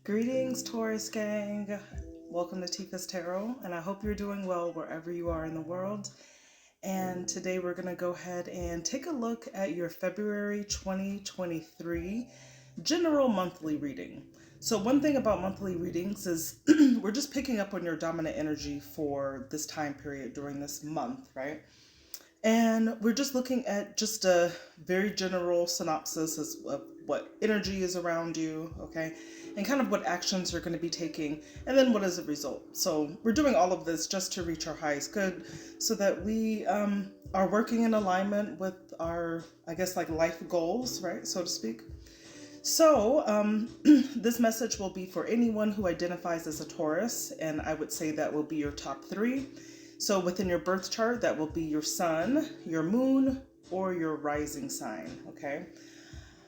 Greetings, Taurus gang. Welcome to Tika's Tarot, and I hope you're doing well wherever you are in the world. And today we're going to go ahead and take a look at your February 2023 general monthly reading. So one thing about monthly readings is we're just picking up on your dominant energy for this time period during this month, right? And we're just looking at just a very general synopsis of what energy is around you, okay? And kind of what actions you're going to be taking, and then what is the result. So we're doing all of this just to reach our highest good so that we are working in alignment with our, I guess, like life goals, right? So to speak. So this message will be for anyone who identifies as a Taurus, and I would say that will be your top 3. So within your birth chart, that will be your sun, your moon, or your rising sign, okay?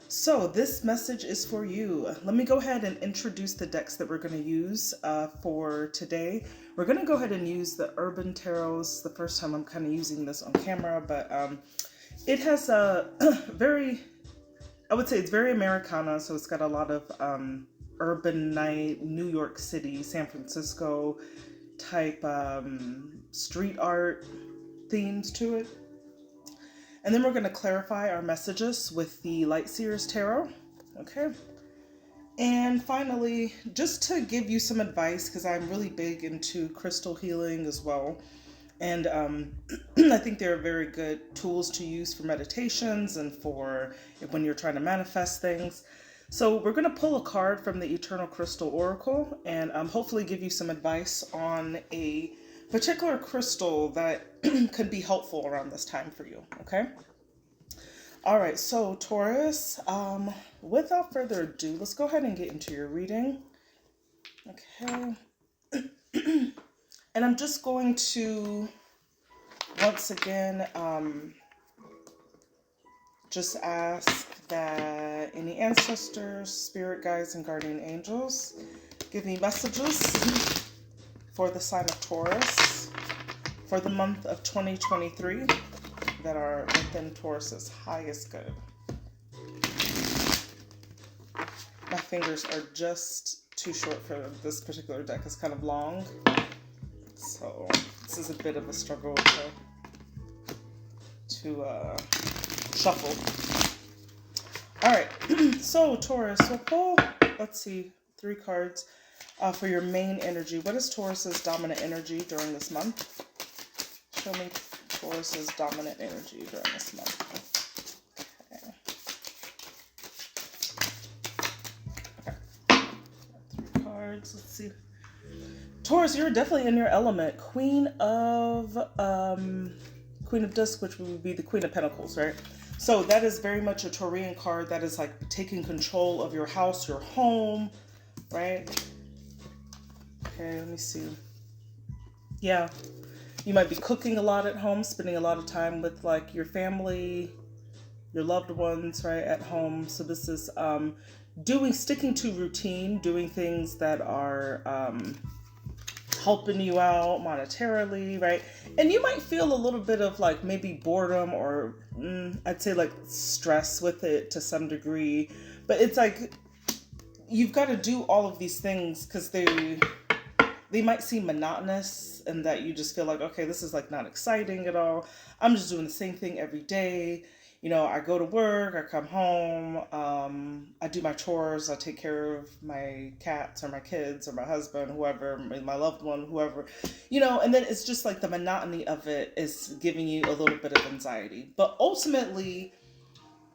So this message is for you. Let me go ahead and introduce the decks that we're going to use for today. We're going to go ahead and use the Urban Tarots. The first time I'm kind of using this on camera, but it has a very, I would say it's very Americana, so it's got a lot of urban night, New York City, San Francisco type street art themes to it. And then we're going to clarify our messages with the Light Seers Tarot, okay? And finally, just to give you some advice, because I'm really big into crystal healing as well, and I think they're very good tools to use for meditations and for when you're trying to manifest things. So we're going to pull a card from the Eternal Crystal Oracle and hopefully give you some advice on a particular crystal that could be helpful around this time for you, okay? All right, so Taurus, without further ado, let's go ahead and get into your reading, okay? And I'm just going to, once again, just ask that any ancestors, spirit guides, and guardian angels give me messages for the sign of Taurus for the month of 2023 that are within Taurus's highest good. My fingers are just too short for this particular deck. It's kind of long, so this is a bit of a struggle to shuffle. All right, so Taurus, we'll pull, let's see, 3 cards for your main energy. What is Taurus's dominant energy during this month? Show me Taurus's dominant energy during this month. Okay. 3 cards, let's see. Taurus, you're definitely in your element. Queen of Discs, which would be the Queen of Pentacles, right? So that is very much a Taurian card that is like taking control of your house, your home, right? Okay, let me see. Yeah, you might be cooking a lot at home, spending a lot of time with like your family, your loved ones, right, at home. So this is sticking to routine, doing things that are helping you out monetarily, right? And you might feel a little bit of like maybe boredom or I'd say like stress with it to some degree, but it's like you've got to do all of these things because they might seem monotonous and that you just feel like, okay, this is like not exciting at all. I'm just doing the same thing every day. You know, I go to work, I come home, I do my chores, I take care of my cats or my kids or my husband, whoever, my loved one, whoever, you know, and then it's just like the monotony of it is giving you a little bit of anxiety. But ultimately,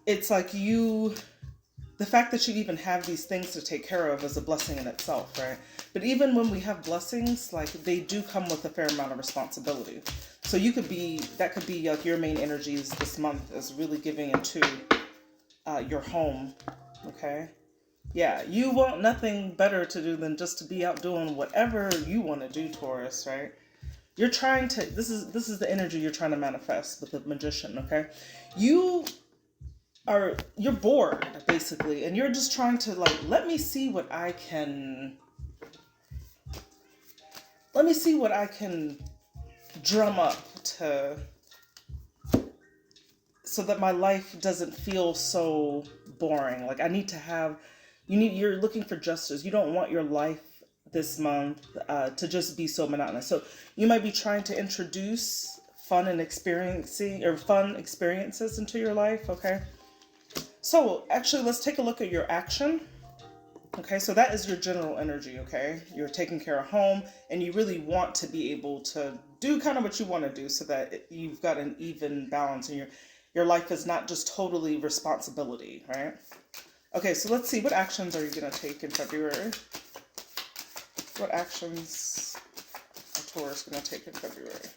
it's like the fact that you even have these things to take care of is a blessing in itself, right? But even when we have blessings, like they do come with a fair amount of responsibility. So that could be like your main energies this month is really giving into your home, okay? Yeah, you want nothing better to do than just to be out doing whatever you want to do, Taurus, right? You're trying to, this is the energy you're trying to manifest with the Magician, okay? You're bored basically, and you're just trying to like, let me see what I can drum up so that my life doesn't feel so boring. Like I need to have you're looking for justice. You don't want your life this month to just be so monotonous. So you might be trying to introduce fun experiences into your life. Okay. So actually, let's take a look at your action. Okay, so that is your general energy, okay? You're taking care of home, and you really want to be able to do kind of what you want to do so that you've got an even balance, and your life is not just totally responsibility, right? Okay, so let's see, what actions are you going to take in February? What actions are Taurus going to take in February?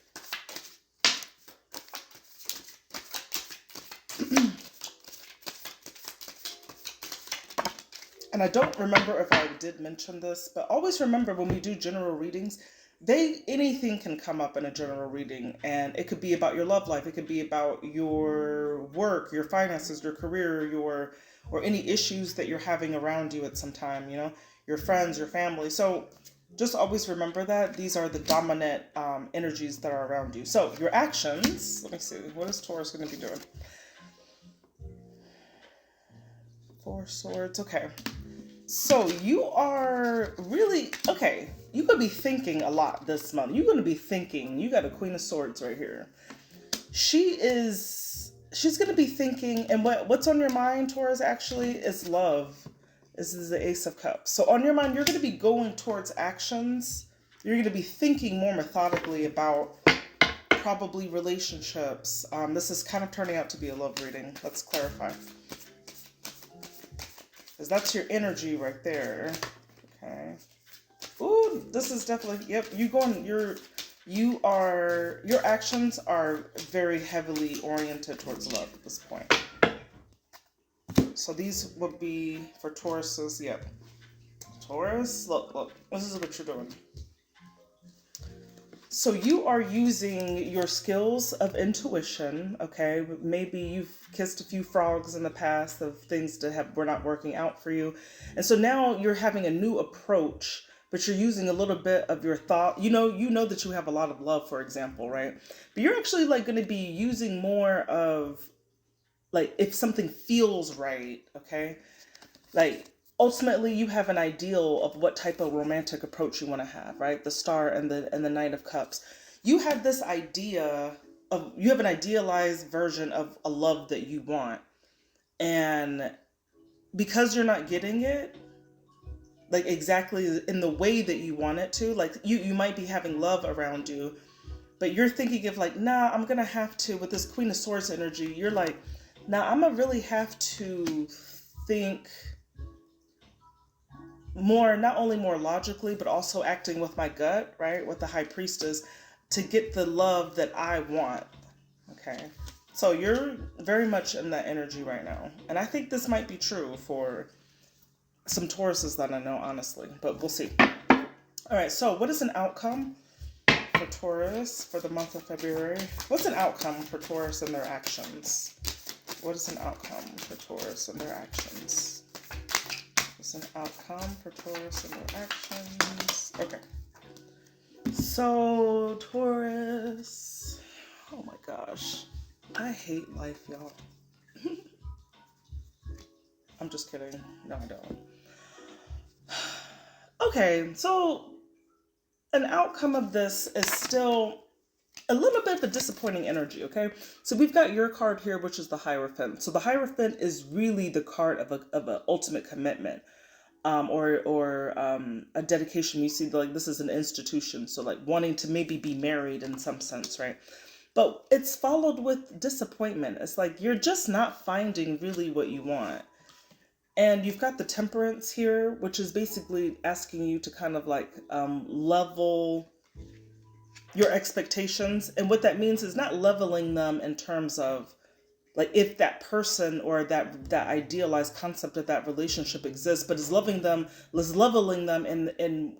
And I don't remember if I did mention this, but always remember when we do general readings, anything can come up in a general reading, and it could be about your love life, it could be about your work, your finances, your career, or any issues that you're having around you at some time, your friends, your family. So just always remember that these are the dominant energies that are around you. So your actions, let me see, what is Taurus going to be doing? 4 swords, okay. So you are really, okay, you're going to be thinking a lot this month. You're going to be thinking, you got a Queen of Swords right here. She's going to be thinking, and what's on your mind, Taurus, actually, is love. This is the Ace of Cups. So on your mind, you're going to be going towards actions. You're going to be thinking more methodically about probably relationships. This is kind of turning out to be a love reading. Let's clarify. Because that's your energy right there. Okay. Ooh, this is definitely, yep, your actions are very heavily oriented towards love at this point. So these would be for Tauruses, yep. Taurus, look, this is what you're doing. So you are using your skills of intuition, okay? Maybe you've kissed a few frogs in the past of things that were not working out for you. And so now you're having a new approach, but you're using a little bit of your thought. You know that you have a lot of love, for example, right? But you're actually like going to be using more of like if something feels right, okay? Like ultimately you have an ideal of what type of romantic approach you want to have, right? The Star and the Knight of Cups. You have this idea of, you have an idealized version of a love that you want. And because you're not getting it, like exactly in the way that you want it to, like you might be having love around you, but you're thinking of like, nah, I'm going to have to, with this Queen of Swords energy, you're like, nah, I'm going to really have to think more, not only more logically, but also acting with my gut, right? With the High Priestess to get the love that I want. Okay. So you're very much in that energy right now. And I think this might be true for some Tauruses that I know, honestly, but we'll see. All right. So what is an outcome for Taurus for the month of February? What's an outcome for Taurus and their actions? What is an outcome for Taurus and their actions? An outcome for Taurus and their actions. Okay. So, Taurus. Oh my gosh. I hate life, y'all. I'm just kidding. No, I don't. Okay, so an outcome of this is still a little bit of a disappointing energy, okay? So we've got your card here, which is the Hierophant. So the Hierophant is really the card of an ultimate commitment. Or a dedication. You see, like this is an institution, so like wanting to maybe be married in some sense, right? But it's followed with disappointment. It's like you're just not finding really what you want. And you've got the Temperance here, which is basically asking you to kind of like level your expectations. And what that means is not leveling them in terms of like if that person or that idealized concept of that relationship exists, but is leveling them in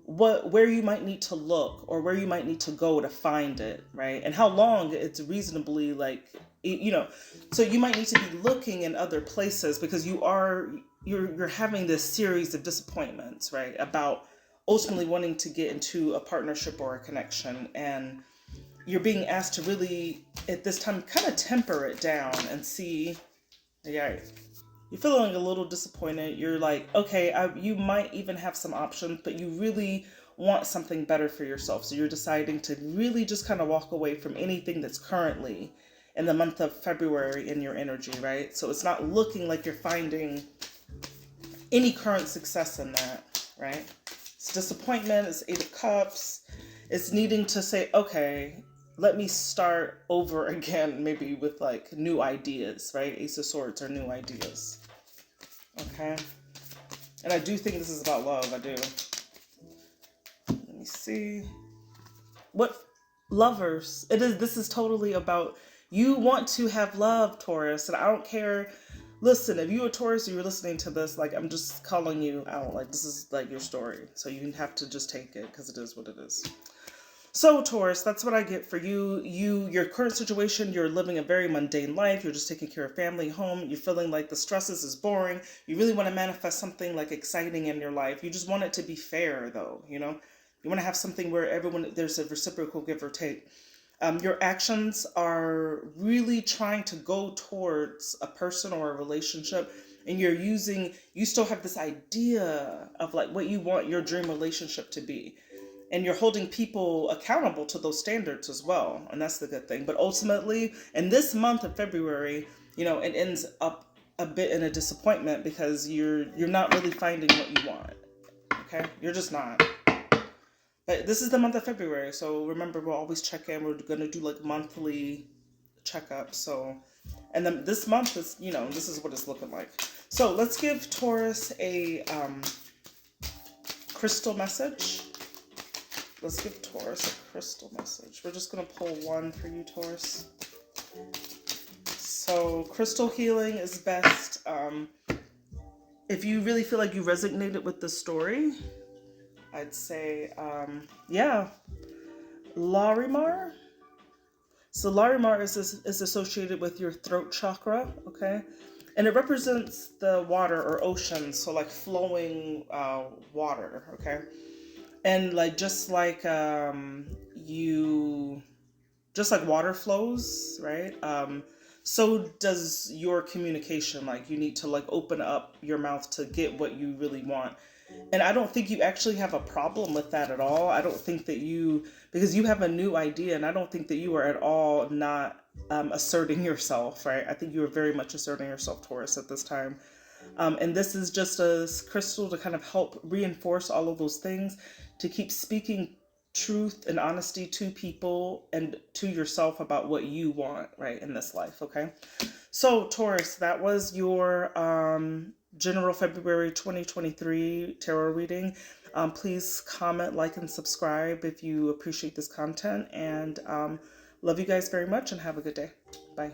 where you might need to look or where you might need to go to find it, right? And how long it's reasonably like, so you might need to be looking in other places because you're having this series of disappointments, right? About ultimately wanting to get into a partnership or a connection, and you're being asked to really, at this time, kind of temper it down and see, yeah, you're feeling a little disappointed. You're like, okay, you might even have some options, but you really want something better for yourself. So you're deciding to really just kind of walk away from anything that's currently in the month of February in your energy, right? So it's not looking like you're finding any current success in that, right? It's disappointment, it's Eight of Cups. It's needing to say, okay, let me start over again, maybe with like new ideas, right? Ace of Swords are new ideas. Okay. And I do think this is about love. I do. Let me see. What lovers? This is totally about you want to have love, Taurus. And I don't care. Listen, if you're a Taurus, you're listening to this, like, I'm just calling you out. Like, this is like your story. So you have to just take it because it is what it is. So Taurus, that's what I get for you. Your current situation, you're living a very mundane life. You're just taking care of family, home. You're feeling like the stresses is boring. You really want to manifest something like exciting in your life. You just want it to be fair though, you know? You want to have something where there's a reciprocal give or take. Your actions are really trying to go towards a person or a relationship, and you still have this idea of like what you want your dream relationship to be. And you're holding people accountable to those standards as well. And that's the good thing. But ultimately, in this month of February, you know, it ends up a bit in a disappointment because you're not really finding what you want. Okay? You're just not. But this is the month of February. So remember, we'll always check in. We're going to do like monthly checkups. So, and then this month is, you know, this is what it's looking like. So let's give Taurus a crystal message. Let's give Taurus a crystal message. We're just going to pull one for you, Taurus. So crystal healing is best. If you really feel like you resonated with the story, I'd say, yeah, LARIMAR. So LARIMAR is associated with your throat chakra, okay? And it represents the water or ocean, so like flowing water, okay? And like just like water flows, right? So does your communication. Like you need to like open up your mouth to get what you really want. And I don't think you actually have a problem with that at all. I don't think that because you have a new idea, and I don't think that you are at all not asserting yourself, right? I think you are very much asserting yourself, Taurus, at this time. And this is just a crystal to kind of help reinforce all of those things, to keep speaking truth and honesty to people and to yourself about what you want, right, in this life, okay? So, Taurus, that was your general February 2023 tarot reading. Please comment, like, and subscribe if you appreciate this content. And love you guys very much and have a good day. Bye.